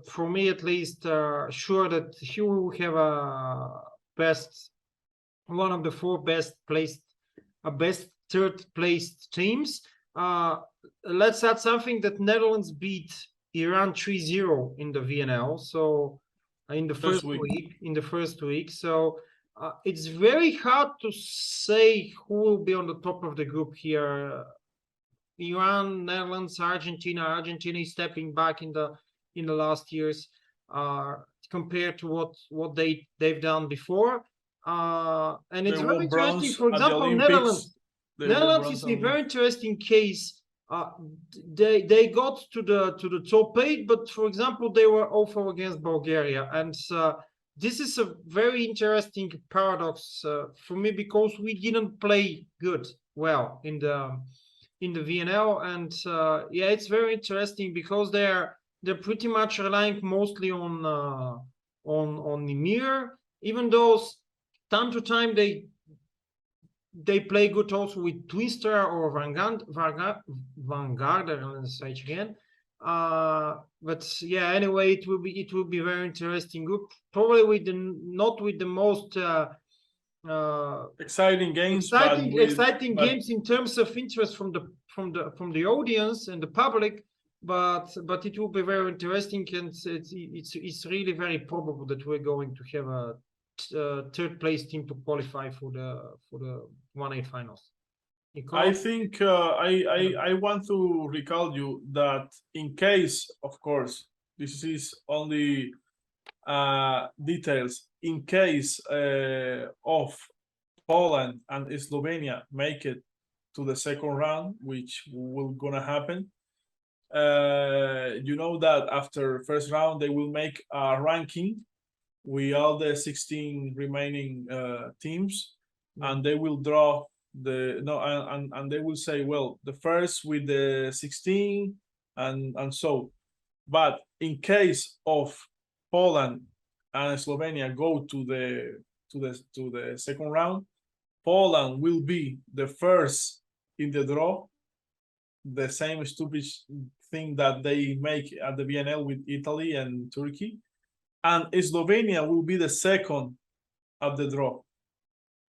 for me at least, sure that he will have one of the 4 best third placed teams. Let's add something, that Netherlands beat Iran 3-0 in the VNL. So in the first week. So it's very hard to say who will be on the top of the group here. Iran, Netherlands, Argentina. Argentina is stepping back in the last years compared to what they've done before. And it's very interesting. For example, Netherlands is a very interesting case. They got to the top 8, but for example, they were 0-4 against Bulgaria, and this is a very interesting paradox for me, because we didn't play well in in the VNL, and yeah, it's very interesting because they're pretty much relying mostly on Emir, even though time to time they play good also with Twister or Vanguard, let's say it again. But yeah, anyway, it will be very interesting group, probably with not with the most exciting games, exciting games in terms of interest from the audience and the public, but it will be very interesting, and it's really very probable that we're going to have a third place team to qualify for the 1/8 finals. I think I want to recall you that in case, of course, this is only details. In case of Poland and Slovenia make it to the second round, which will gonna happen, you know that after first round they will make a ranking with all the 16 remaining teams, and they will draw and they will say, well, the first with the 16 and so. But in case of Poland and Slovenia go to the second round, Poland will be the first in the draw, the same stupid thing that they make at the VNL with Italy and Turkey, and Slovenia will be the second of the draw.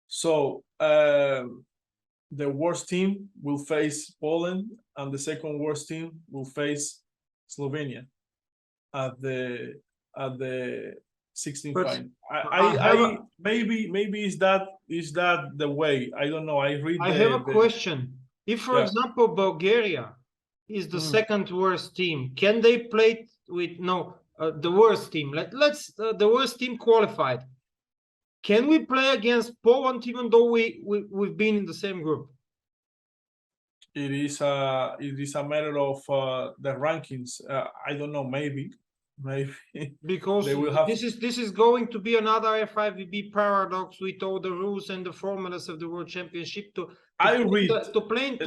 So the worst team will face Poland, and the second worst team will face Slovenia at the 16th final. Maybe is that the way? I don't know. I have a question. If, for example, Bulgaria is the second worst team, can they play with the worst team? Let's the worst team qualified. Can we play against Poland even though we've been in the same group? It is a matter of the rankings. I don't know. Maybe because they will have... this is going to be another FIVB paradox with all the rules and the formulas of the World Championship to play in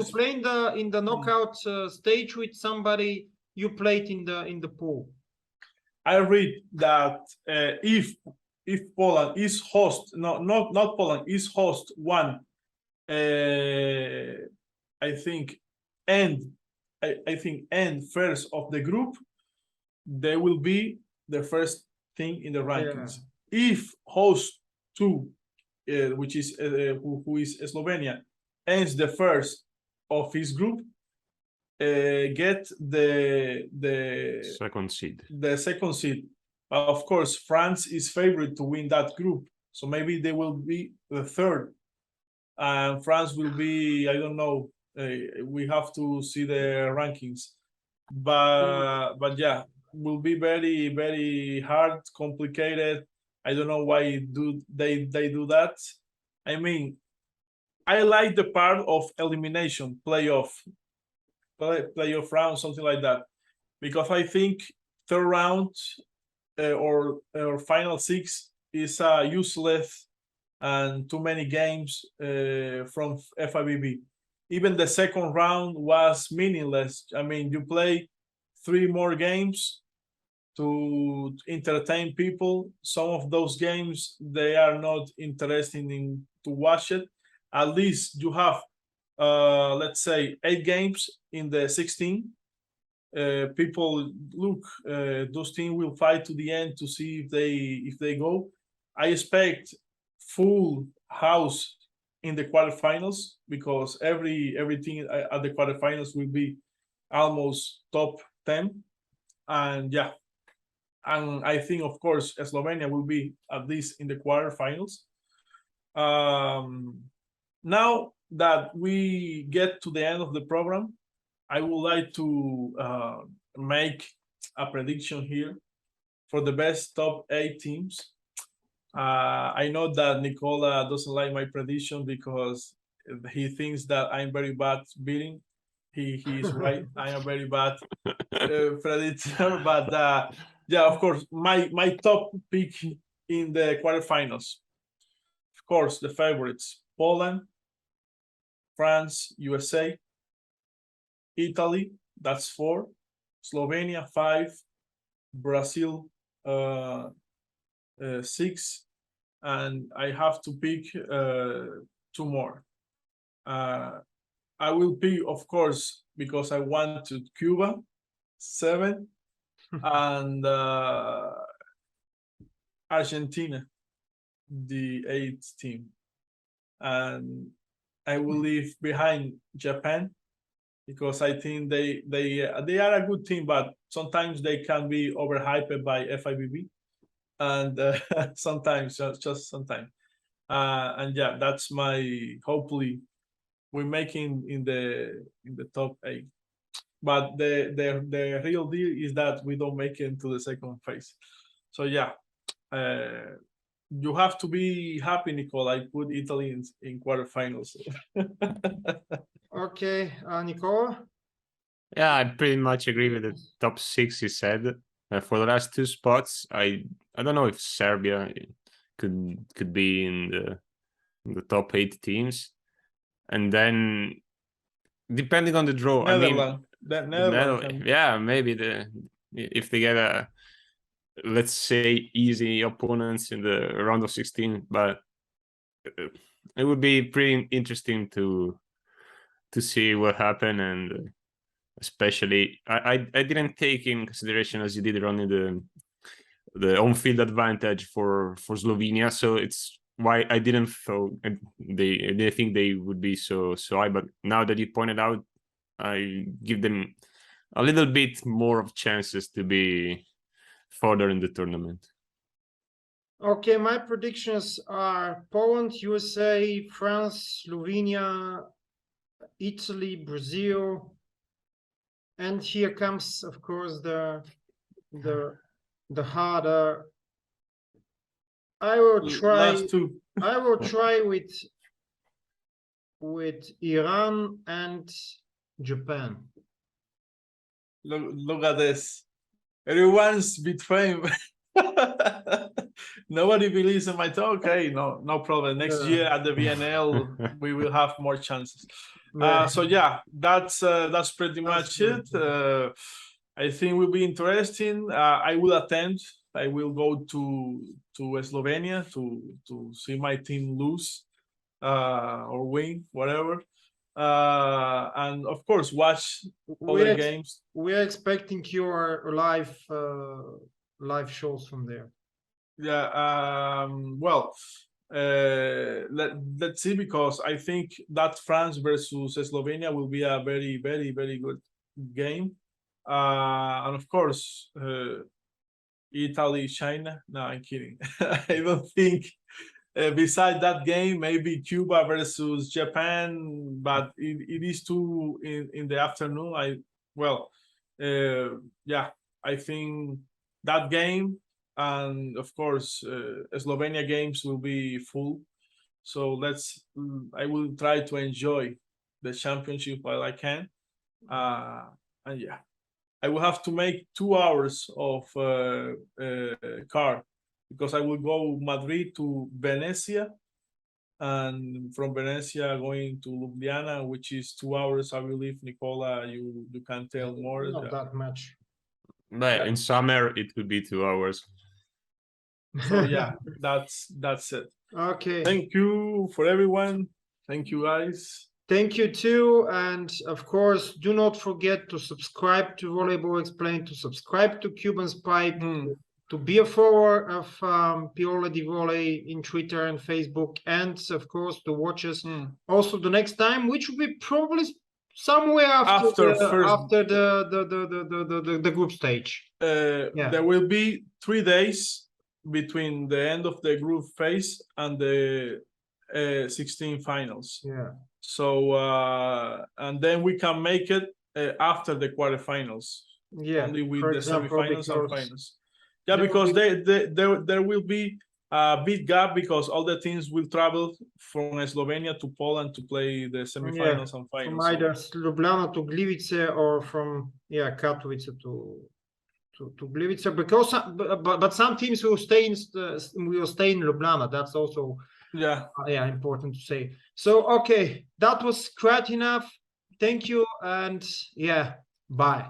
the knockout stage with somebody you played in the pool. I read that if Poland is host, not Poland is host one, I think end first of the group, they will be the first thing in the rankings. Yeah. If host two, which is who is Slovenia, ends the first of his group, get the second seed. The second seed. Of course, France is favored to win that group, so maybe they will be the third, and France will be, I don't know. We have to see the rankings, but yeah, will be very, very hard, complicated. I don't know why they do that. I mean, I like the part of elimination, playoff round, something like that, because I think third round or final six is useless and too many games from FIVB. Even the second round was meaningless. I mean, you play 3 more games to entertain people. Some of those games, they are not interesting to watch it. At least you have, let's say, 8 games in the 16. People look, those teams will fight to the end to see if they go. I expect full house in the quarterfinals, because everything at the quarterfinals will be almost top 10, and yeah, and I think of course Slovenia will be at least in the quarterfinals. Now that we get to the end of the program, I would like to make a prediction here for the best top 8 teams. I know that Nicola doesn't like my prediction because he thinks that I'm very bad beating. He is right. I am very bad predictor, but yeah, of course, my top pick in the quarterfinals. Of course, the favorites: Poland, France, USA, Italy, that's 4, Slovenia 5, Brazil 6, and I have to pick 2 more. I will pick, of course, because I wanted Cuba 7 and Argentina, the 8th team, and I will leave behind Japan because I think they are a good team, but sometimes they can be overhyped by FIVB, and sometimes just sometimes, and yeah, that's my hopefully we're making in the top 8. But the real deal is that we don't make it into the second phase. So yeah, you have to be happy, Nicola. I put Italy in quarterfinals. Okay, Nicola? Yeah, I pretty much agree with the top 6 you said. For the last 2 spots, I don't know if Serbia could be in the top 8 teams, and then depending on the draw, Netherlands. Yeah, maybe if they get a, let's say, easy opponents in the round of 16, but it would be pretty interesting to see what happened, and especially I didn't take in consideration, as you did, Ronnie, the on-field advantage for Slovenia, so it's why I didn't think they would be so high. But now that you pointed out, I give them a little bit more of chances to be further in the tournament. Okay, my predictions are Poland, USA, France, Slovenia, Italy, Brazil, and here comes, of course, the harder. I will try. Last 2. I will try with Iran and Japan. Look at this. Everyone's between. Nobody believes in my talk. Okay, no problem. Next year at the VNL, we will have more chances. So yeah, that's pretty much it. I think will be interesting. I will attend. I will go to Slovenia to see my team lose or win, whatever. And of course, watch other games. We're expecting your live shows from there. Yeah. Well, let's see, because I think that France versus Slovenia will be a very, very, very good game. And of course, Italy, China. No, I'm kidding. I don't think. Besides that game, maybe Cuba versus Japan, but it is 2 in the afternoon. Yeah, I think that game, and of course, Slovenia games will be full. So I will try to enjoy the championship while I can. And yeah, I will have to make 2 hours of car, because I will go Madrid to Venezia, and from Venezia going to Ljubljana, which is 2 hours, I believe. Nicola, you can tell more. Not that much. But in summer, it would be 2 hours. So yeah, that's it. Okay. Thank you for everyone. Thank you, guys. Thank you too, and of course, do not forget to subscribe to Volleyball Explained, to subscribe to Cuban Spike, to be a follower of Piola di Volley in Twitter and Facebook, and of course to watch us also the next time, which will be probably somewhere after the group stage. There will be 3 days between the end of the group phase and the 16 finals. Yeah. So and then we can make it after the quarterfinals. Yeah. Only with for the example, semifinals and because finals. Yeah, because there will be a big gap, because all the teams will travel from Slovenia to Poland to play the semifinals and finals. From either Ljubljana to Gliwice, or from Katowice to Gliwice, because but some teams will stay in Ljubljana. That's also important to say. So okay, that was quite enough. Thank you, and yeah, bye.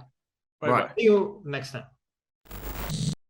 Bye bye. See you next time.